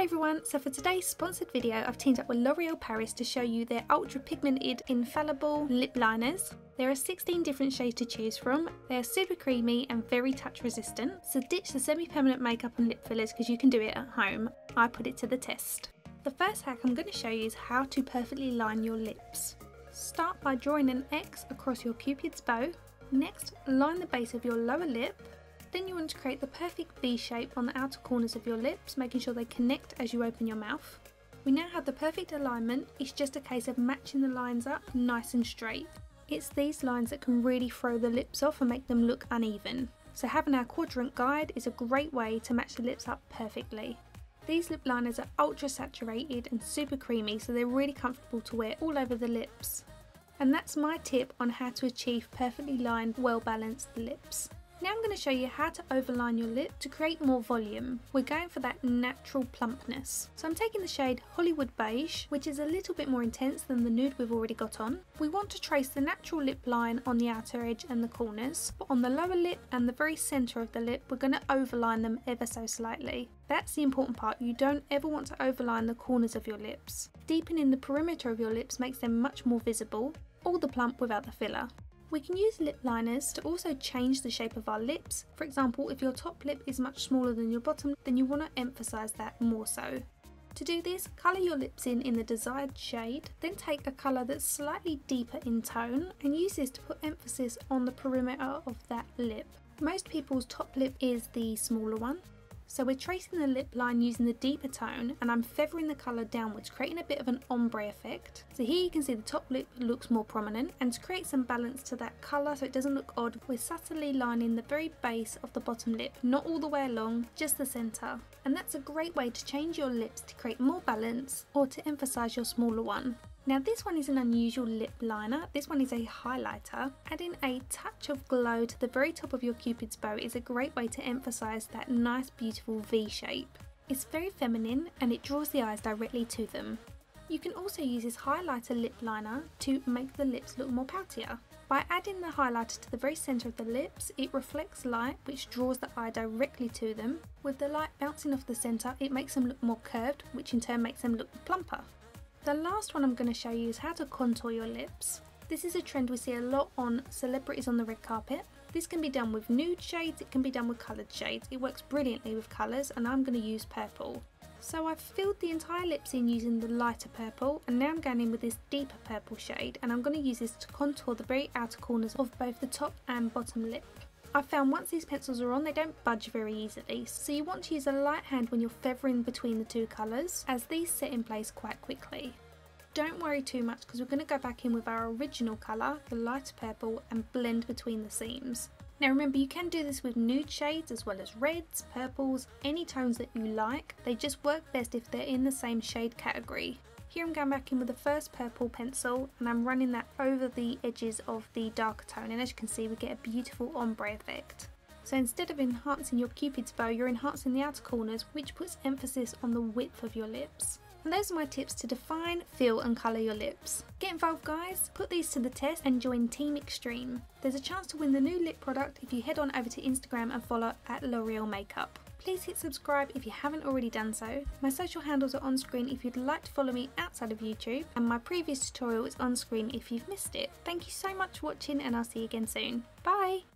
Hey everyone, so for today's sponsored video I've teamed up with L'Oreal Paris to show you their ultra pigmented Infaillible lip liners. There are 16 different shades to choose from. They are super creamy and very touch resistant, so ditch the semi-permanent makeup and lip fillers because you can do it at home. I put it to the test. The first hack I'm going to show you is how to perfectly line your lips. Start by drawing an X across your cupid's bow. Next, line the base of your lower lip. Then you want to create the perfect V shape on the outer corners of your lips, making sure they connect as you open your mouth. We now have the perfect alignment, it's just a case of matching the lines up nice and straight. It's these lines that can really throw the lips off and make them look uneven. So having our quadrant guide is a great way to match the lips up perfectly. These lip liners are ultra saturated and super creamy, so they're really comfortable to wear all over the lips. And that's my tip on how to achieve perfectly lined, well balanced lips. Now I'm going to show you how to overline your lip to create more volume. We're going for that natural plumpness. So I'm taking the shade Hollywood Beige, which is a little bit more intense than the nude we've already got on. We want to trace the natural lip line on the outer edge and the corners, but on the lower lip and the very centre of the lip we're going to overline them ever so slightly. That's the important part, you don't ever want to overline the corners of your lips. Deepening the perimeter of your lips makes them much more visible, all the plump without the filler. We can use lip liners to also change the shape of our lips. For example, if your top lip is much smaller than your bottom, then you want to emphasise that more so. To do this, colour your lips in the desired shade, then take a colour that's slightly deeper in tone and use this to put emphasis on the perimeter of that lip. Most people's top lip is the smaller one. So we're tracing the lip line using the deeper tone and I'm feathering the colour downwards, creating a bit of an ombre effect. So here you can see the top lip looks more prominent, and to create some balance to that colour so it doesn't look odd, we're subtly lining the very base of the bottom lip, not all the way along, just the centre. And that's a great way to change your lips to create more balance or to emphasise your smaller one. Now this one is an unusual lip liner, this one is a highlighter. Adding a touch of glow to the very top of your cupid's bow is a great way to emphasise that nice beautiful V shape. It's very feminine and it draws the eyes directly to them. You can also use this highlighter lip liner to make the lips look more poutier. By adding the highlighter to the very centre of the lips, it reflects light which draws the eye directly to them. With the light bouncing off the centre, it makes them look more curved, which in turn makes them look plumper. The last one I'm going to show you is how to contour your lips. This is a trend we see a lot on celebrities on the red carpet. This can be done with nude shades, it can be done with coloured shades. It works brilliantly with colours and I'm going to use purple. So I've filled the entire lips in using the lighter purple and now I'm going in with this deeper purple shade and I'm going to use this to contour the very outer corners of both the top and bottom lip. I've found once these pencils are on they don't budge very easily, so you want to use a light hand when you're feathering between the two colours as these set in place quite quickly. Don't worry too much because we're going to go back in with our original colour, the lighter purple, and blend between the seams. Now remember, you can do this with nude shades as well as reds, purples, any tones that you like. They just work best if they're in the same shade category. Here I'm going back in with the first purple pencil and I'm running that over the edges of the darker tone, and as you can see we get a beautiful ombre effect. So instead of enhancing your cupid's bow, you're enhancing the outer corners, which puts emphasis on the width of your lips. And those are my tips to define, fill and colour your lips. Get involved guys, put these to the test and join Team Extreme. There's a chance to win the new lip product if you head on over to Instagram and follow at L'Oreal Makeup. Please hit subscribe if you haven't already done so. My social handles are on screen if you'd like to follow me outside of YouTube, and my previous tutorial is on screen if you've missed it. Thank you so much for watching and I'll see you again soon. Bye!